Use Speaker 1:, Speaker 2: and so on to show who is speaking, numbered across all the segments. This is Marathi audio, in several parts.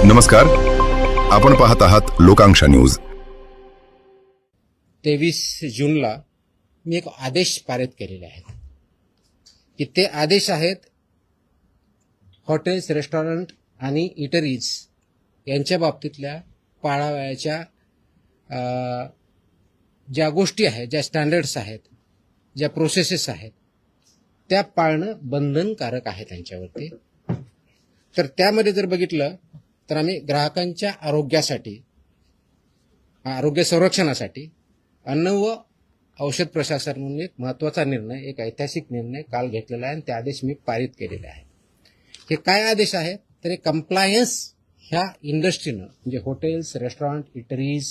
Speaker 1: नमस्कार, आपण पाहत आहात लोकांक्षा न्यूज.
Speaker 2: 23 जूनला मी एक आदेश पारित केलेले आहेत की ते आदेश आहेत हॉटेल्स, रेस्टॉरंट आणि इटरीज यांच्या बाबतीतल्या पाळावयाच्या ज्या गोष्टी आहेत, ज्या स्टँडर्ड्स आहेत, ज्या प्रोसेसेस आहेत, त्या पाळणं बंधनकारक आहे त्यांच्यावरती. तर त्यामध्ये जर बघितलं तर आम्ही ग्राहकांच्या आरोग्यासाठी, आरोग्य संरक्षणासाठी अन्न व औषध प्रशासन म्हणून एक महत्त्वाचा निर्णय, एक ऐतिहासिक निर्णय काल घेतलेला आहे आणि ते आदेश मी पारित केलेले आहे. हे काय आदेश आहे तर हे कंप्लायन्स ह्या इंडस्ट्रीनं, म्हणजे हॉटेल्स, रेस्टॉरंट, इटरीज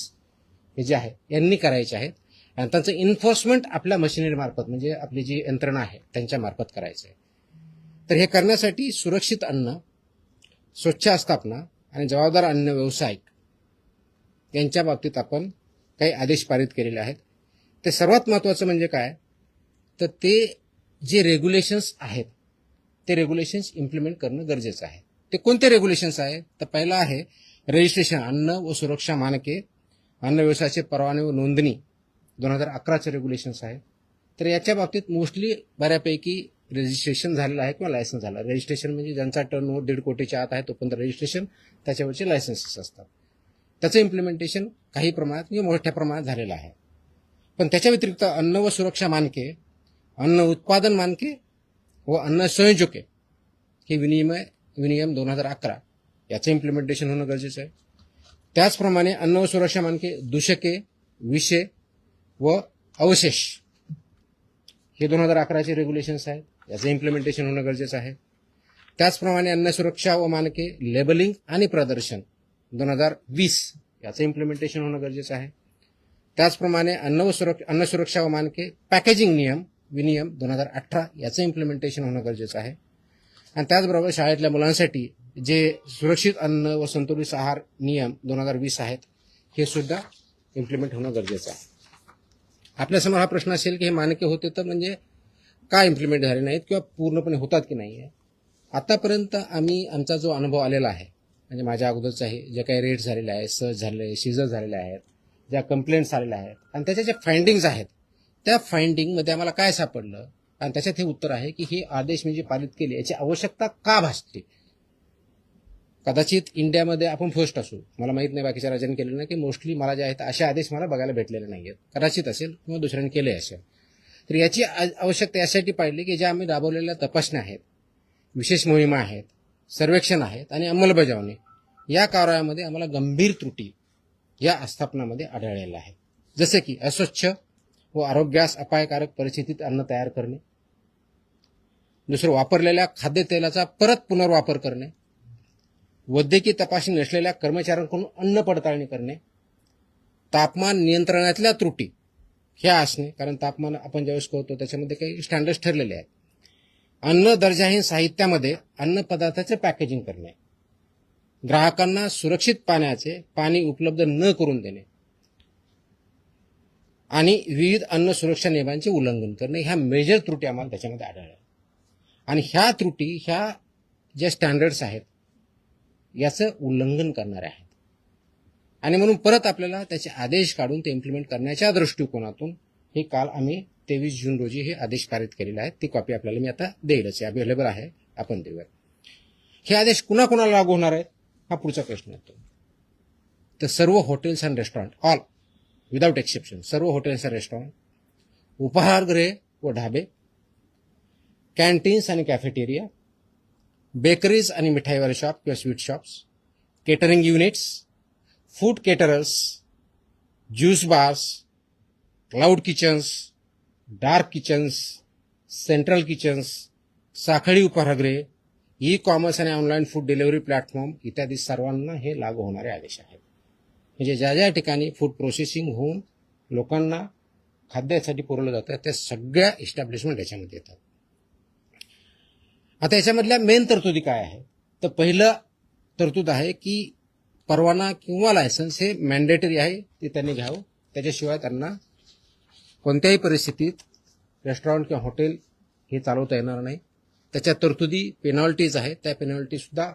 Speaker 2: हे जे आहे यांनी करायचे आहेत आणि त्यांचं इन्फोर्समेंट आपल्या मशिनरी मार्फत, म्हणजे आपली जी यंत्रणा आहे त्यांच्या मार्फत करायचं आहे. तर हे करण्यासाठी सुरक्षित अन्न, स्वच्छ आस्थापना आणि जबाबदार अन्न व्यावसायिक यांच्या बाबतीत आपण काही आदेश पारित केलेले आहेत. ते सर्वात महत्त्वाचं म्हणजे काय तर ते जे रेग्युलेशन्स आहेत ते रेग्युलेशन्स इम्प्लिमेंट करणं गरजेचं आहे. ते कोणते रेग्युलेशन्स आहेत तर पहिला आहे रजिस्ट्रेशन, अन्न व सुरक्षा मानके, अन्न व्यवसायाचे परवाने व नोंदणी 2011चे रेग्युलेशन्स आहेत. तर याच्या बाबतीत मोस्टली बऱ्यापैकी रजिस्ट्रेशन झालेलं आहे किंवा लायसन्स झालं. रजिस्ट्रेशन म्हणजे ज्यांचा टर्नओव्हर 1.5 कोटीच्या आत आहे तोपर्यंत रजिस्ट्रेशन, त्याच्यावरचे लायसन्सेस असतात. त्याचं इम्प्लिमेंटेशन काही प्रमाणात किंवा मोठ्या प्रमाणात झालेलं आहे. पण त्याच्या व्यतिरिक्त अन्न व सुरक्षा मानके, अन्न उत्पादन मानके व अन्न संयोजके हे विनियम 2011 याचं इम्प्लिमेंटेशन होणं गरजेचं आहे. त्याचप्रमाणे अन्न व सुरक्षा मानके, दूषके, विषे व अवशेष हे 2011चे रेग्युलेशन्स आहेत, याचं इम्प्लिमेंटेशन होणं गरजेचं आहे. त्याचप्रमाणे अन्न सुरक्षा व मानके, लेबलिंग आणि प्रदर्शन 2020 याचं इम्प्लिमेंटेशन होणं गरजेचं आहे. त्याचप्रमाणे अन्न सुरक्षा व मानके, पॅकेजिंग विनियम 2018 याचं इम्प्लिमेंटेशन होणं गरजेचं आहे. आणि त्याचबरोबर शाळेतल्या मुलांसाठी जे सुरक्षित अन्न व संतुलित आहार नियम 2020 आहेत हे सुद्धा इम्प्लिमेंट होणं गरजेचं आहे. आपल्यासमोर हा प्रश्न असेल की हे मानके होते तर म्हणजे का इम्प्लिमेंट झाले नाहीत किंवा पूर्णपणे होतात की नाही आहे. आतापर्यंत आमचा जो अनुभव आलेला आहे, म्हणजे माझ्या अगोदरचा आहे, जे काही रेट्स झालेले आहेत, सर्च झालेले, सीजर झालेले आहेत, ज्या कंप्लेंट्स आलेल्या आहेत आणि त्याच्या ज्या फाइंडिंग्स आहेत, त्या फाइंडिंगमध्ये आम्हाला काय सापडलं आणि त्याच्यात हे उत्तर आहे की हे आदेश म्हणजे पारित केले याची आवश्यकता का भासते. कदाचित इंडियामध्ये आपण फर्स्ट असू, मला माहीत नाही बाकीच्या राज्यांनी केलेलं नाही, की मोस्टली मला जे आहेत असे आदेश मला बघायला भेटलेले नाही आहेत. कदाचित असेल किंवा दुसऱ्यांनी केले असेल. तर याची आवश्यकता यासाठी पाहिली की ज्या आम्ही राबवलेल्या तपासण्या आहेत, विशेष मोहिमा आहेत, सर्वेक्षण आहेत आणि अंमलबजावणी या कार्यामध्ये आम्हाला गंभीर त्रुटी या आस्थापनामध्ये आढळलेल्या आहेत. जसे की अस्वच्छ व आरोग्यास अपायकारक परिस्थितीत अन्न तयार करणे, दुसरं वापरलेल्या खाद्यतेलाचा परत पुनर्वापर करणे, वैद्यकीय तपासणी नसलेल्या कर्मचाऱ्यांकडून अन्न पडताळणी करणे, तापमान नियंत्रणातल्या त्रुटी ह्या असणे, कारण तापमान आपण ज्यावेळेस कळतो त्याच्यामध्ये काही स्टँडर्ड्स ठरलेले आहेत. अन्न दर्जाहीन साहित्यामध्ये अन्न पदार्थाचे पॅकेजिंग करणे, ग्राहकांना सुरक्षित पाणी उपलब्ध न करून देणे आणि विविध अन्न सुरक्षा नियमांचे उल्लंघन करणे, ह्या मेजर त्रुटी आम्हाला त्याच्यामध्ये आढळल्या. आणि ह्या त्रुटी ह्या ज्या स्टँडर्ड्स आहेत याचं उल्लंघन करणारे आहेत आणि म्हणून परत आपल्याला त्याचे आदेश काढून ते इम्प्लिमेंट करण्याच्या दृष्टिकोनातून हे काल आम्ही 23 जून रोजी हे आदेश पारित केलेले आहेत. ती कॉपी आपल्याला मी आता देईलच, अवेलेबल आहे, आपण देऊया. हे आदेश कुणाकुणाला लागू होणार आहेत हा पुढचा प्रश्न येतो. तर सर्व hotels and restaurant, all without exception, सर्व हॉटेल्स अँड रेस्टॉरंट, उपाहारगृहे व ढाबे, कॅन्टीन्स आणि कॅफेटेरिया, बेकरीज आणि मिठाईवाले शॉप किंवा sweet shops, catering units, food caterers, juice bars, cloud kitchens, dark kitchens, central kitchens, साखळी उपाहारगृहे, ई कॉमर्स आणि ऑनलाईन फूड डिलिव्हरी प्लॅटफॉर्म इत्यादी सर्वांना हे लागू होणारे आदेश आहेत. म्हणजे ज्या ज्या ठिकाणी फूड प्रोसेसिंग होऊन लोकांना खाद्यासाठी पुरवलं जातं त्या सगळ्या इस्टॅब्लिशमेंट याच्यामध्ये येतात. आता याच्यामधल्या मेन तरतुदी काय आहे तर पहिलं तरतूद आहे की परवाना किंवा लायसन्स हे मॅन्डेटरी आहे, ते त्यांनी घ्यावं. त्याच्याशिवाय त्यांना कोणत्याही परिस्थितीत रेस्टॉरंट किंवा हॉटेल हे चालवता येणार नाही. त्याच्या तरतुदी पेनॉल्टीज आहेत, त्या पेनॉल्टी सुद्धा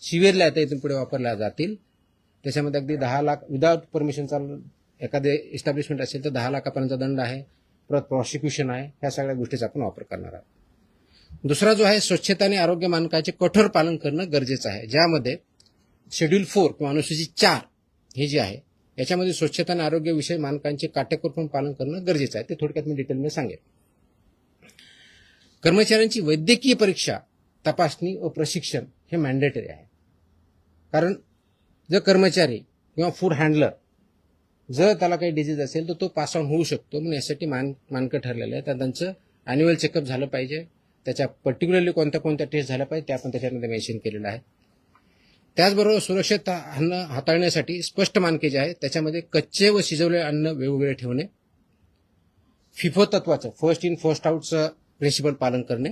Speaker 2: सिव्हिअरली आता इथून पुढे वापरल्या जातील. त्याच्यामध्ये अगदी 10 लाख विदाउट परमिशन चालू एखादे एस्टॅब्लिशमेंट असेल तर 10 लाखापर्यंत दंड आहे, परत प्रॉसिक्युशन आहे. ह्या सगळ्या गोष्टीचा आपण वापर करणार आहोत. दुसरा जो आहे, स्वच्छता आणि आरोग्य मानकाचे कठोर पालन करणं गरजेचं आहे, ज्यामध्ये शेड्यूल 4 किंवा अनुसूचित 4 हे जे आहे याच्यामध्ये स्वच्छता आणि आरोग्य विषय मानकांचे काटेकोरपणे पालन करणं गरजेचं आहे. ते थोडक्यात मी डिटेलमध्ये सांगेन. कर्मचाऱ्यांची वैद्यकीय परीक्षा, तपासणी व प्रशिक्षण हे मॅन्डेटरी आहे. कारण जर कर्मचारी किंवा फूड हँडलर जर त्याला काही डिजीज असेल तर तो पास ऑन होऊ शकतो. म्हणून यासाठी मानकं ठरलेलं आहे. तर त्यांचं अॅन्युअल चेकअप झालं पाहिजे. त्याच्या पर्टिक्युलरली कोणत्या कोणत्या टेस्ट झाल्या पाहिजे ते आपण त्याच्यामध्ये मेन्शन केलेलं आहे. त्याचबरोबर सुरक्षित अन्न हाताळण्यासाठी स्पष्ट मानके जे आहेत त्याच्यामध्ये कच्चे व शिजवलेले अन्न वेगवेगळे ठेवणे, फिफो तत्वाचं फर्स्ट इन फर्स्ट आउटचं प्रिन्सिपल पालन करणे,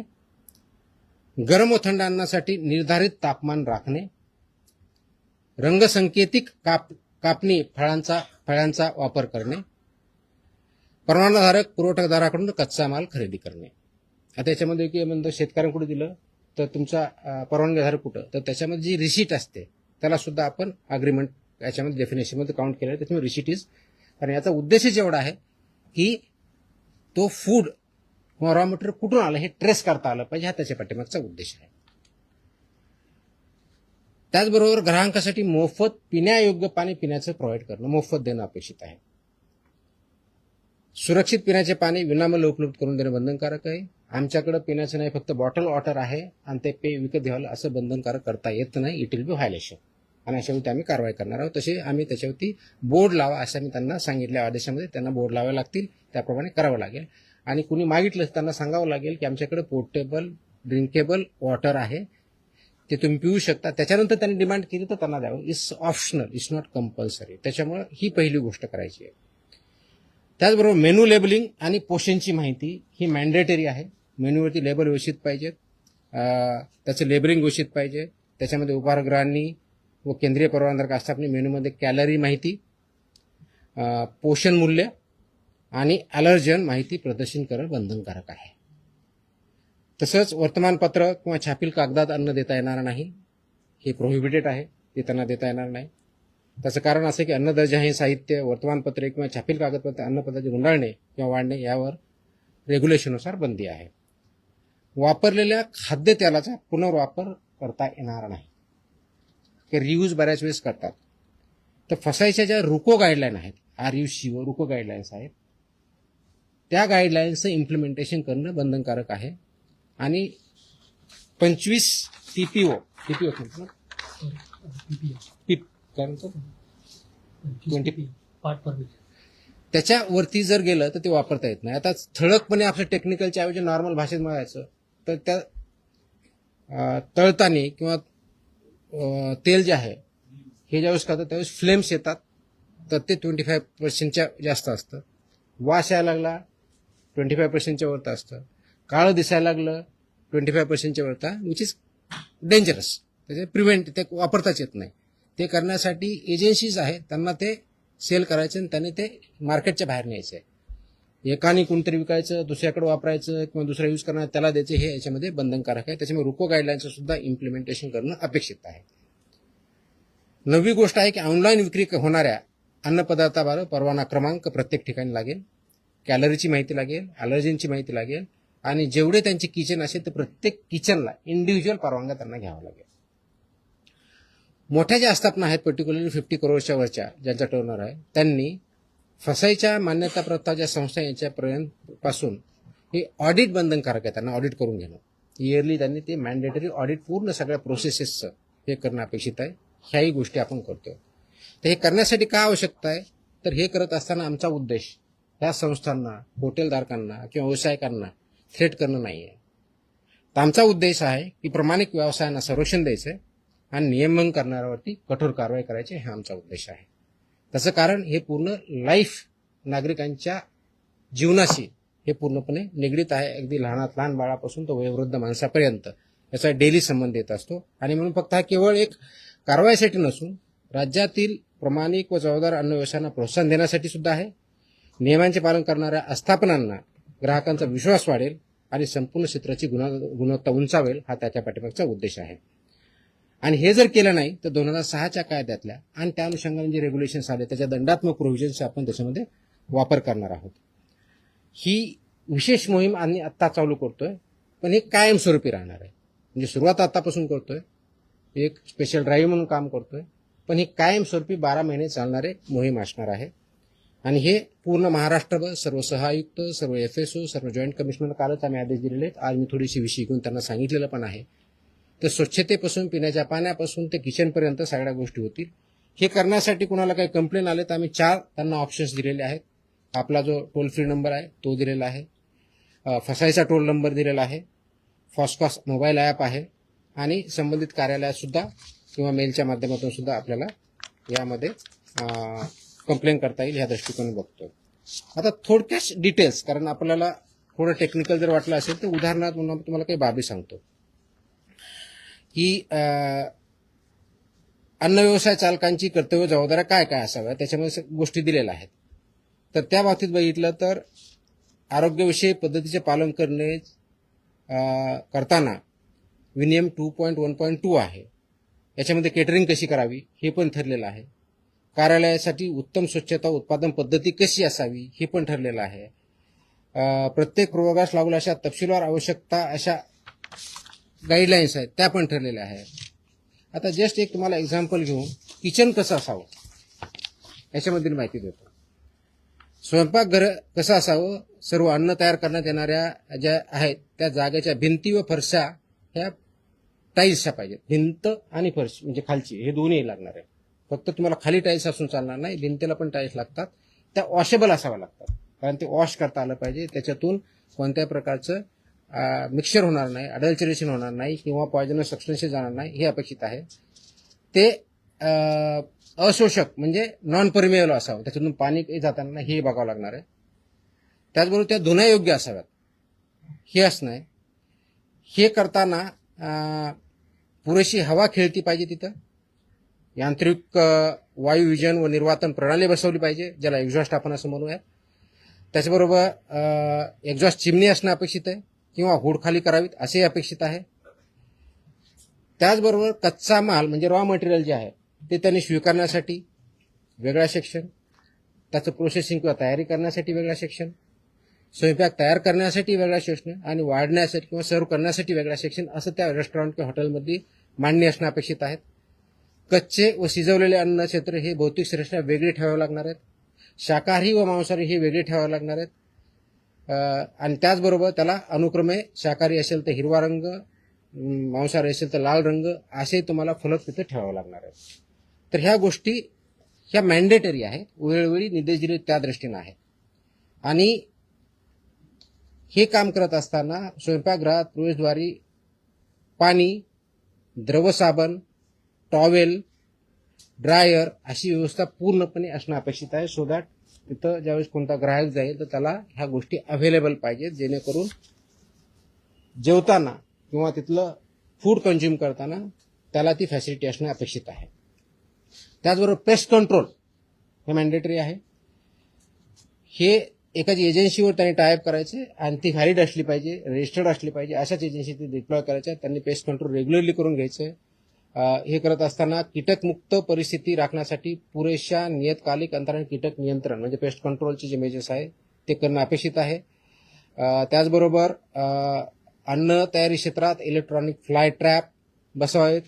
Speaker 2: गरम व थंड अन्नासाठी निर्धारित तापमान राखणे, रंगसंकेतिक कापणी फळांचा वापर करणे, परवानाधारक पुरवठादाराकडून कच्चा माल खरेदी करणे. आता याच्यामध्ये की म्हणतो शेतकऱ्यांकडे दिलं तर तुमचा परवानगीधारक कुठं, तर त्याच्यामध्ये जी रिसीट असते त्याला सुद्धा आपण अग्रीमेंट याच्यामध्ये डेफिनेशनमध्ये काउंट केलं आहे. त्याच्यामुळे रिसीट इज, कारण याचा उद्देश जेवढा आहे की तो फूड किंवा रॉ मटेरियल कुठून आलं हे ट्रेस करता आलं पाहिजे, हा त्याच्या पाठीमागचा उद्देश आहे. त्याचबरोबर ग्राहकांसाठी मोफत पिण्यायोग्य पाणी पिण्याचं प्रोव्हाइड करणं, मोफत देणं अपेक्षित आहे. सुरक्षित पिण्याचे पाणी विनामूल्य उपलब्ध करून देणं बंधनकारक आहे. आमच्याकडे पिण्याचं नाही, फक्त बॉटल वॉटर आहे आणि ते पे विकत घ्यावं असं बंधनकारक करता येत नाही. इट विल बी व्हायलेशन आणि अशावरती आम्ही कारवाई करणार आहोत. तसे आम्ही त्याच्यावरती बोर्ड लावा असं मी त्यांना सांगितल्या आदेशामध्ये. त्यांना बोर्ड लावावे लागतील, त्याप्रमाणे करावं लागेल. आणि कुणी मागितलं त्यांना सांगावं लागेल की आमच्याकडे पोर्टेबल ड्रिंकेबल वॉटर आहे, ते तुम्ही पिऊ शकता. त्याच्यानंतर त्यांनी डिमांड केली तर त्यांना द्यावं. It's optional, it's not compulsory. त्याच्यामुळे ही पहिली गोष्ट करायची आहे. त्याचबरोबर मेनू लेबलिंग आणि पोषणची माहिती ही मॅन्डेटरी आहे. मेन्यूवरती लेबल व्यवस्थित पाहिजेत, त्याचं लेबलिंग व्यवस्थित पाहिजे. त्याच्यामध्ये उपाहारगृहांनी व केंद्रीय परवानगीधारक आस्थापने मेन्यूमध्ये कॅलरी माहिती, पोषण मूल्य आणि ॲलर्जन माहिती प्रदर्शन करणं बंधनकारक आहे. तसंच वर्तमानपत्र किंवा छापील कागदात अन्न देता येणार नाही, हे प्रोहिबिटेड आहे, ते त्यांना देता येणार नाही. त्याचं कारण असं की अन्न दर्जा हे साहित्य, वर्तमानपत्रे किंवा छापील कागदपत्र अन्नपदार्थ गुंडाळणे किंवा वाढणे यावर रेग्युलेशननुसार बंदी आहे. वापरलेल्या खाद्यतेलाचा पुनर्वापर करता येणार नाही, ते रियूज बऱ्याच वेळेस करतात. तर फसायच्या ज्या रुको गाईडलाईन आहेत, RUC व रुको गाईडलाईन्स आहेत, त्या गाईडलाईन्सचं इम्प्लिमेंटेशन करणं बंधनकारक आहे. आणि 25 TPO त्याच्यावरती जर गेलं तर ते वापरता येत नाही. आता ठळकपणे आपल्या टेक्निकलच्या ऐवजी नॉर्मल भाषेत म्हणायचं तर त्या तळतानी किंवा तेल जे आहे हे ज्यावेळेस करतात त्यावेळेस फ्लेम्स येतात, तर ते 25% जास्त असतं. वास यायला लागला 25% वरतं असतं. काळं दिसायला लागलं 25% वरता, विच इज डेंजरस. त्याचे प्रिव्हेंट ते वापरताच येत नाही. ते करण्यासाठी एजन्सीज आहेत, त्यांना ते सेल करायचं आणि त्याने ते मार्केटच्या बाहेर न्यायचं आहे. एकाने कोणतरी विकायचं, दुसऱ्याकडे वापरायचं किंवा दुसरा यूज करणार त्याला द्यायचे, हे याच्यामध्ये बंधनकारक आहे. त्याच्यामुळे रुको गाईडलाईनचं सुद्धा इम्प्लिमेंटेशन करणं अपेक्षित आहे. 9वी गोष्ट आहे की ऑनलाईन विक्री होणाऱ्या अन्नपदार्थाबाबत परवाना क्रमांक प्रत्येक ठिकाणी लागेल, कॅलरीची माहिती लागेल, ॲलर्जींची माहिती लागेल आणि जेवढे त्यांचे किचन असेल तर प्रत्येक किचनला इंडिव्हिज्युअल परवानग्या त्यांना घ्यावा लागेल. मोठ्या ज्या आस्थापना आहेत, पर्टिक्युलरली 50 करोडच्या वरच्या ज्यांचा टर्नओव्हर आहे, त्यांनी फसाईच्या मान्यताप्राप्त ज्या संस्था यांच्यापर्यंत पासून हे ऑडिट बंधनकारक आहे, त्यांना ऑडिट करून घेणं. इयरली त्यांनी ते मॅन्डेटरी ऑडिट पूर्ण सगळ्या प्रोसेसेसचं हे करणं अपेक्षित आहे. ह्याही गोष्टी आपण करतो. तर हे करण्यासाठी काय आवश्यकता आहे, तर हे करत असताना आमचा उद्देश ह्या संस्थांना, हॉटेलधारकांना किंवा व्यावसायिकांना थ्रेट करणं नाही आहे. तर आमचा उद्देश आहे की प्रामाणिक व्यवसायांना संरक्षण द्यायचं आणि नियमन करणाऱ्यावरती कठोर कारवाई करायची, हा आमचा उद्देश आहे. त्याचं कारण हे पूर्ण लाईफ नागरिकांच्या जीवनाशी हे पूर्णपणे निगडीत आहे. अगदी लहानात लहान बाळापासून तो वयोवृद्ध माणसापर्यंत याचा डेली संबंध येत असतो. आणि म्हणून फक्त हा केवळ एक कारवाईसाठी नसून राज्यातील प्रामाणिक व जबाबदार अन्न व्यवसायांना प्रोत्साहन देण्यासाठी सुद्धा आहे. नियमांचे पालन करणाऱ्या आस्थापनांना ग्राहकांचा विश्वास वाढेल आणि संपूर्ण क्षेत्राची गुणवत्ता उंचावेल, हा त्याच्या पाठीमागचा उद्देश आहे. आणि हे जर केलं नाही तर 2006च्या कायद्यातल्या आणि त्या अनुषंगाने जे रेग्युलेशन्स आले त्याच्या दंडात्मक प्रोव्हिजन्स आपण त्याच्यामध्ये वापर करणार आहोत. ही विशेष मोहीम आम्ही आत्ता चालू करतोय, पण हे कायमस्वरूपी राहणार आहे. म्हणजे सुरुवात आतापासून करतोय, एक स्पेशल ड्राईव्ह म्हणून काम करतोय, पण ही कायमस्वरूपी 12 महिने चालणारे मोहीम असणार आहे. आणि हे पूर्ण महाराष्ट्रभर सर्व सहायुक्त, सर्व FSO, सर्व जॉईंट कमिशनर कालच आम्ही आदेश दिलेले आहेत. आज मी थोडीशी विषय घेऊन त्यांना सांगितलेलं पण आहे. तर स्वच्छतेपासून पिण्याच्या पाण्यापासून ते किचनपर्यंत सगळ्या गोष्टी होतील. हे करण्यासाठी कुणाला काही कंप्लेन आले तर आम्ही 4 त्यांना ऑप्शन्स दिलेले आहेत. आपला जो टोल फ्री नंबर आहे तो दिलेला आहे, फसाईचा टोल नंबर दिलेला आहे, फॉस्कॉस मोबाईल ॲप आहे आणि संबंधित कार्यालयात सुद्धा किंवा मेलच्या माध्यमातून सुद्धा आपल्याला यामध्ये कंप्लेन करता येईल ह्या दृष्टिकोनाने बघतोय. आता थोडक्याच डिटेल्स, कारण आपल्याला थोडं टेक्निकल जर वाटलं असेल तर उदाहरणार्थ म्हणून तुम्हाला काही बाबी सांगतो की अन्न व्यवसाय चालकांची कर्तव्य जबाबदाऱ्या काय काय असाव्या त्याच्यामध्ये गोष्टी दिलेल्या आहेत. तर त्या बाबतीत बघितलं तर आरोग्यविषयी पद्धतीचे पालन करणे करताना विनियम 2.1.2 आहे. याच्यामध्ये केटरिंग कशी करावी हे पण ठरलेलं आहे. कार्यालयासाठी उत्तम स्वच्छता उत्पादन पद्धती कशी असावी हे पण ठरलेलं आहे. प्रत्येक प्रयोगास लागू अशा तपशीलवार आवश्यकता अशा गाईडलाईन्स आहेत त्या पण ठरलेल्या आहेत. आता जस्ट एक तुम्हाला एक्झाम्पल घेऊन किचन कसं असावं याच्यामधील माहिती देतो. स्वयंपाकघर कसं असावं, सर्व अन्न तयार करण्यात येणाऱ्या ज्या आहेत त्या जागेच्या भिंती व फरशा ह्या टाईल्सच्या पाहिजेत. भिंत आणि फरशी म्हणजे खालची हे दोन्ही लागणार आहे. फक्त तुम्हाला खाली टाईल्स असून चालणार नाही, भिंतीला पण टाईल्स लागतात. त्या वॉशेबल असाव्या लागतात, कारण ते वॉश करता आलं पाहिजे. त्याच्यातून कोणत्याही प्रकारचं मिक्सचर होणार नाही, अडल्चरेशन होणार नाही किंवा पॉयझनस सबस्टन्सेस जाणार नाही हे अपेक्षित आहे. ते अशोषक म्हणजे नॉन परमिएबल असावं, त्याच्यातून पाणी काही जाताना नाही हे बघावं लागणार आहे. त्याचबरोबर त्या धुण्यायोग्य असाव्यात हे असणं आहे. हे करताना पुरेशी हवा खेळती पाहिजे तिथं. यांत्रिक वायुविजन व निर्वातन प्रणाली बसवली पाहिजे, ज्याला एक्झॉस्ट आपण असं म्हणूया. त्याचबरोबर एक्झॉस्ट चिमणी असणं अपेक्षित आहे किंवा हुड खाली करावीत असेही अपेक्षित आहे. त्याचबरोबर कच्चा माल म्हणजे रॉ मटेरियल जे आहे ते त्यांनी स्वीकारण्यासाठी वेगळा सेक्शन, त्याचं प्रोसेसिंग किंवा तयारी करण्यासाठी वेगळा सेक्शन, स्वयंपाक तयार करण्यासाठी वेगळा सेक्शन आणि वाढण्यासाठी किंवा सर्व करण्यासाठी वेगळा सेक्शन असं त्या रेस्टॉरंट किंवा हॉटेलमध्ये मांडणी असणं अपेक्षित आहेत. कच्चे व शिजवलेले अन्न क्षेत्र हे भौतिक संरचना वेगळी ठेवावी लागणार आहेत. शाकाहारी व मांसाहारी हे वेगळे ठेवावे लागणार आहेत. आणि त्याचबरोबर त्याला अनुक्रमे शाकाहारी असेल तर हिरवा रंग, मांसाहारी असेल तर लाल रंग असे तुम्हाला फलक तिथे ठेवावे लागणार आहेत. तर ह्या गोष्टी ह्या मॅन्डेटरी आहेत, वेळोवेळी निर्देश दिले त्या दृष्टीनं आहेत. आणि हे काम करत असताना स्वयंपाकगृहात प्रवेशद्वारी पाणी, द्रवसाबण, टॉवेल, ड्रायर अशी व्यवस्था पूर्णपणे असणं अपेक्षित आहे. सो दॅट तिथं ज्यावेळेस कोणता ग्राहक जाईल तर त्याला ह्या गोष्टी अवेलेबल पाहिजेत, जेणेकरून जेवताना किंवा तिथलं फूड कन्झ्युम करताना त्याला ती फॅसिलिटी असणं अपेक्षित आहे. त्याचबरोबर पेस्ट कंट्रोल हे मॅन्डेटरी आहे. हे एखादी एजन्सीवर त्यांनी टायअप करायचे आणि ती व्हॅलिड असली पाहिजे, रजिस्टर्ड असली पाहिजे, अशाच एजन्सी ती डिप्लॉय करायच्या. त्यांनी पेस्ट कंट्रोल रेग्युलरली करून घ्यायचं. हे करत असताना कीटकमुक्त परिस्थिती राखण्यासाठी पुरेशा नियतकालिक अंतराने कीटक नियंत्रण म्हणजे पेस्ट कंट्रोलचे जे मेजर्स आहे ते करणं अपेक्षित आहे. त्याचबरोबर अन्न तयारी क्षेत्रात इलेक्ट्रॉनिक फ्लाय ट्रॅप बसवावेत,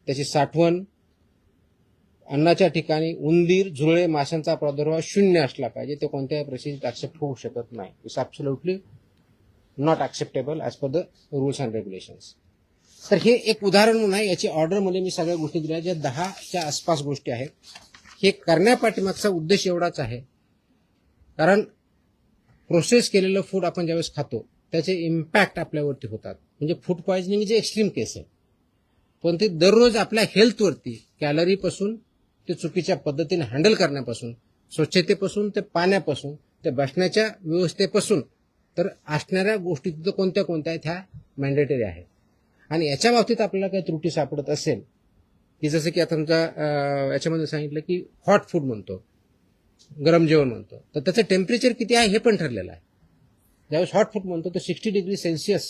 Speaker 2: त्याची साठवण, अन्नाच्या ठिकाणी उंदीर, झुरळे, माशांचा प्रादुर्भाव 0 असला पाहिजे. ते कोणत्याही परिस्थितीत ऍक्सेप्ट होऊ शकत नाही. It's absolutely not acceptable as per the rules and regulations. तर हे एक उदाहरण म्हणून आहे. याची ऑर्डरमध्ये मी सगळ्या गोष्टी दिल्या ज्या 10च्या आसपास गोष्टी आहेत. हे करण्यापाठीमागचा उद्देश एवढाच आहे, कारण प्रोसेस केलेलं फूड आपण ज्यावेळेस खातो त्याचे इम्पॅक्ट आपल्यावरती होतात. म्हणजे फूड पॉयझनिंग जे एक्स्ट्रीम केस आहे, पण ते दररोज आपल्या हेल्थवरती कॅलरीपासून ते चुकीच्या पद्धतीने हँडल करण्यापासून, स्वच्छतेपासून ते पाण्यापासून ते बसण्याच्या व्यवस्थेपासून तर असणाऱ्या गोष्टी तिथं कोणत्या कोणत्या आहेत ह्या मॅन्डेटरी आहेत. आणि याच्या बाबतीत आपल्याला काही त्रुटी सापडत असेल की जसं की आता तुमच्या याच्यामध्ये सांगितलं की हॉट फूड म्हणतो, गरम जेवण म्हणतो, तर त्याचं टेम्परेचर किती आहे हे पण ठरलेलं आहे. ज्यावेळेस हॉट फूड म्हणतो तर 60 डिग्री सेल्सिअस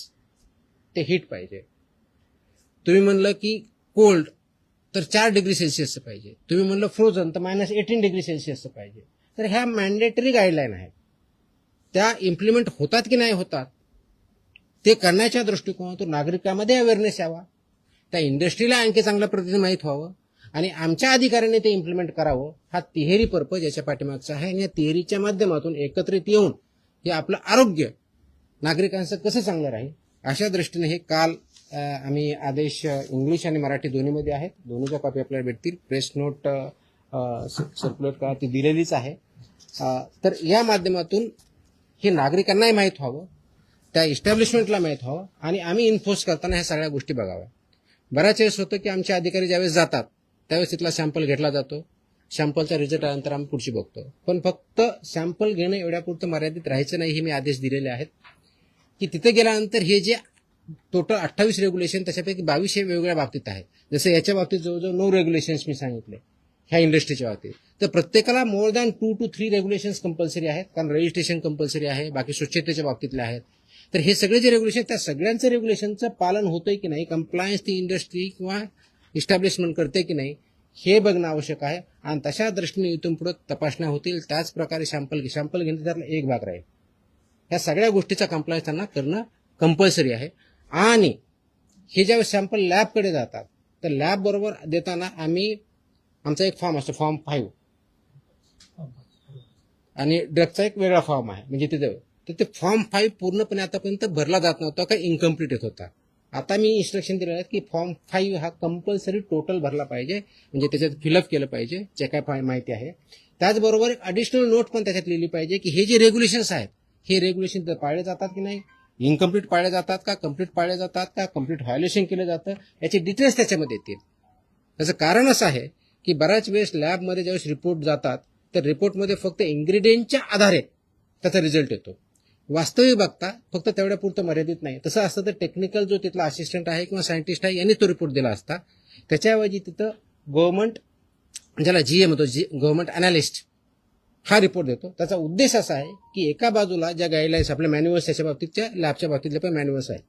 Speaker 2: ते हीट पाहिजे. तुम्ही म्हणलं की कोल्ड तर 4 डिग्री सेल्सिअसचं पाहिजे. तुम्ही म्हणलं फ्रोझन तर -18 डिग्री सेल्सिअसचं पाहिजे. तर ह्या मॅन्डेटरी गाईडलाईन आहेत. त्या इम्प्लिमेंट होतात की नाही होतात ते करण्याच्या दृष्टिकोनातून नागरिकांमध्ये अवेअरनेस यावा, त्या इंडस्ट्रीला आणखी चांगल्या पद्धतीने माहीत व्हावं आणि आमच्या अधिकाऱ्यांनी ते इम्प्लिमेंट करावं. हा तिहेरी पर्पज याच्या पाठीमागचा आहे. आणि या तिहेरीच्या माध्यमातून एकत्रित येऊन हे आपलं आरोग्य नागरिकांचं कसं चांगलं राहील अशा दृष्टीने हे काल आम्ही आदेश इंग्लिश आणि मराठी दोन्हीमध्ये आहेत. दोन्हीच्या कॉपी आपल्याला भेटतील. प्रेस नोट सर्क्युलेट करा ती दिलेलीच आहे. तर या माध्यमातून हे नागरिकांनाही माहीत व्हावं, त्या इस्टॅब्लिशमेंटला माहीत व्हावं आणि आम्ही इन्फोर्स करताना ह्या सगळ्या गोष्टी बघाव्या. बऱ्याच वेळेस होतं की आमचे अधिकारी ज्यावेळेस जातात त्यावेळेस तिथला सॅम्पल घेतला जातो. सॅम्पलचा रिझल्ट आल्यानंतर आम्ही पुढची बघतो. पण फक्त सॅम्पल घेणं एवढ्यापुरतं मर्यादित राहायचं नाही. हे मी आदेश दिलेले आहेत की तिथे गेल्यानंतर हे जे टोटल 28 रेग्युलेशन त्याच्यापैकी 22 हे वेगवेगळ्या बाबतीत आहेत. जसं याच्या बाबतीत जवळजवळ 9 रेग्युलेशन्स मी सांगितले ह्या इंडस्ट्रीच्या बाबतीत. तर प्रत्येकाला more than 2 to 3 regulations compulsory आहेत. कारण रजिस्ट्रेशन कंपल्सरी आहे, बाकी स्वच्छतेच्या बाबतीतले आहेत. तर हे सगळे जे रेग्युलेशन त्या सगळ्यांचं रेग्युलेशनचं पालन होतंय की नाही, कंप्लायन्स ती इंडस्ट्री किंवा इस्टॅब्लिशमेंट करते की नाही हे बघणं आवश्यक आहे. आणि तशा दृष्टीने इथून पुढे तपासण्या होतील. त्याच प्रकारे सॅम्पल घेणं त्यातला एक भाग राहील. ह्या सगळ्या गोष्टीचा कंप्लायन्स त्यांना करणं कंपल्सरी आहे. आणि हे ज्यावेळेस सॅम्पल लॅबकडे जातात तर लॅब बरोबर देताना आमचा एक फॉर्म असतो, फॉर्म 5, आणि ड्रगचा एक वेगळा फॉर्म आहे. म्हणजे तिथे तर ते फॉर्म 5 पूर्णपणे आतापर्यंत भरला जात नव्हता का इनकम्प्लीट येत होता. आता मी इन्स्ट्रक्शन दिलेलं आहे की फॉर्म 5 हा कंपल्सरी टोटल भरला पाहिजे. म्हणजे त्याच्यात फिलअप केलं पाहिजे जे काय माहिती आहे. त्याचबरोबर एक ॲडिशनल नोट पण त्याच्यात लिहिली पाहिजे की हे जे रेग्युलेशन्स आहेत हे रेग्युलेशन पाळले जातात की नाही, इनकम्प्लीट पाळले जातात का, कम्प्लीट पाळले जातात का, कम्प्लीट व्हायोलेशन केलं जातं, याचे डिटेल्स त्याच्यामध्ये येतील. त्याचं कारण असं आहे की बऱ्याच वेळेस लॅबमध्ये ज्यावेळेस रिपोर्ट जातात तर रिपोर्टमध्ये फक्त इन्ग्रेडियंटच्या आधारे त्याचा रिझल्ट येतो. वास्तविक बघता फक्त तेवढ्या पुरतं मर्यादित नाही. तसं असतं तर टेक्निकल जो तिथला असिस्टंट आहे किंवा सायंटिस्ट आहे यांनी तो रिपोर्ट दिला असता. त्याच्याऐवजी तिथं गव्हर्नमेंट, ज्याला GM होतो, गव्हर्नमेंट अनालिस्ट, हा रिपोर्ट देतो. त्याचा उद्देश असा आहे की एका बाजूला ज्या गाईडलाईन्स आपल्या मॅन्युअल्स त्याच्या बाबतीतच्या लॅबच्या बाबतीतले पण मॅन्युअल्स आहेत,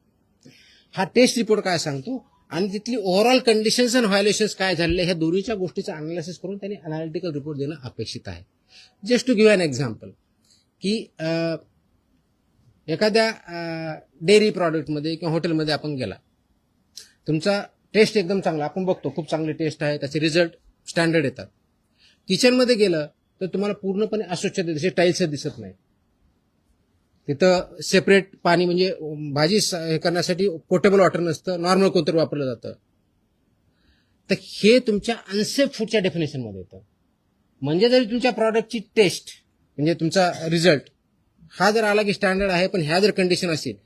Speaker 2: हा टेस्ट रिपोर्ट काय सांगतो आणि तिथली ओव्हरऑल कंडिशन्स आणि व्हायोलेशन्स काय झालेले ह्या दोन्हीच्या गोष्टीचं अनालिसिस करून त्यांनी अनालिटिकल रिपोर्ट देणं अपेक्षित आहे. Just to give an example की एखाद्या डेअरी प्रॉडक्टमध्ये किंवा हॉटेलमध्ये आपण गेला, तुमचा टेस्ट एकदम चांगला, आपण बघतो खूप चांगले टेस्ट आहे, त्याचे रिझल्ट स्टँडर्ड येतात. किचनमध्ये गेलं तर तुम्हाला पूर्णपणे अस्वच्छता दिसते, टाईल्स दिसत नाही. तिथं सेपरेट पाणी म्हणजे भाजी हे करण्यासाठी पोर्टेबल वॉटर नसतं, नॉर्मल कोणतरी वापरलं जातं. तर हे तुमच्या अनसेफ फूडच्या डेफिनेशनमध्ये येतं. म्हणजे जरी तुमच्या प्रॉडक्टची टेस्ट म्हणजे तुमचा रिझल्ट हा जर आला की स्टँडर्ड आहे पण ह्या जर कंडिशन असेल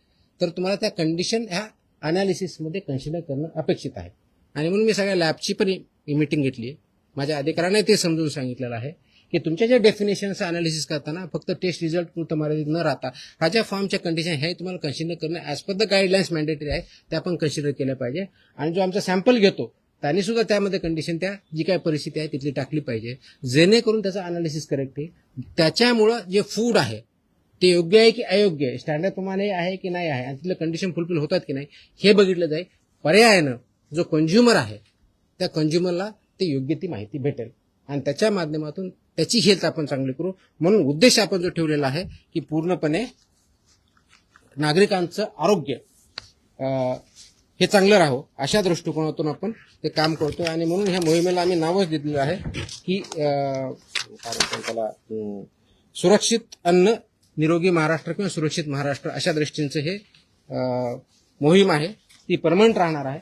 Speaker 2: तर तुम्हाला त्या कंडिशन ह्या अनालिसिसमध्ये कन्सिडर करणं अपेक्षित आहे. आणि म्हणून मी सगळ्या लॅबची पण मीटिंग घेतली आहे. माझ्या अधिकाऱ्यांना ते समजून सांगितलेलं आहे की तुमच्या ज्या डेफिनेशनचं अनालिसिस करताना फक्त टेस्ट रिझल्ट पुरतं मर्यादित न राहता हा ज्या फॉर्मच्या कंडिशन हे तुम्हाला कन्सिडर करणं as per the guidelines mandatory आहे त्या पण कन्सिडर केल्या पाहिजे. आणि जो आमचा सॅम्पल घेतो त्यांनी सुद्धा त्यामध्ये कंडिशन त्या जी काय परिस्थिती आहे तिथली टाकली पाहिजे जेणेकरून त्याचं अनालिसिस करेक्ट आहे. त्याच्यामुळं जे फूड आहे ते योग्य आहे की अयोग्य आहे, स्टँडर्ड प्रमाणे आहे की नाही आहे आणि तिथलं कंडिशन फुलफिल होतात की नाही हे बघितलं जाईल. पर्यायानं जो कंझ्युमर आहे त्या कंझ्युमरला ते योग्य ती माहिती भेटेल आणि त्याच्या माध्यमातून त्याची हेल्थ आपण चांगली करू. म्हणून उद्देश आपण जो ठेवलेला आहे की पूर्णपणे नागरिकांचं आरोग्य हे चांगलं राहावं अशा दृष्टिकोनातून आपण ते काम करतोय. आणि म्हणून ह्या मोहिमेला आम्ही नावच दिलेलं आहे की त्याला सुरक्षित अन्न निरोगी महाराष्ट्र किंवा सुरक्षित महाराष्ट्र अशा दृष्टीचं हे मोहीम आहे. ती परमनंट राहणार आहे.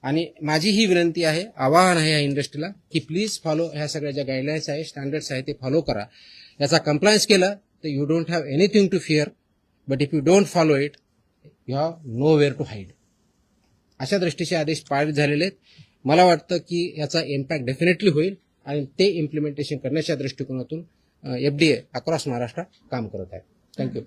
Speaker 2: आणि माझी ही विनंती आहे, आवाहन आहे या इंडस्ट्रीला की प्लीज फॉलो ह्या सगळ्या ज्या गाईडलाईन्स आहे, स्टँडर्ड्स आहे ते फॉलो करा. याचा कंप्लायन्स केलं तर you don't have anything to fear, but if you don't follow it you have nowhere to hide. अशा दृष्टीचे आदेश पारित झालेले आहेत. मला वाटतं की याचा इम्पॅक्ट डेफिनेटली होईल आणि ते इम्प्लिमेंटेशन करण्याच्या दृष्टिकोनातून FDA अक्रॉस महाराष्ट्र काम करत आहे. थँक्यू.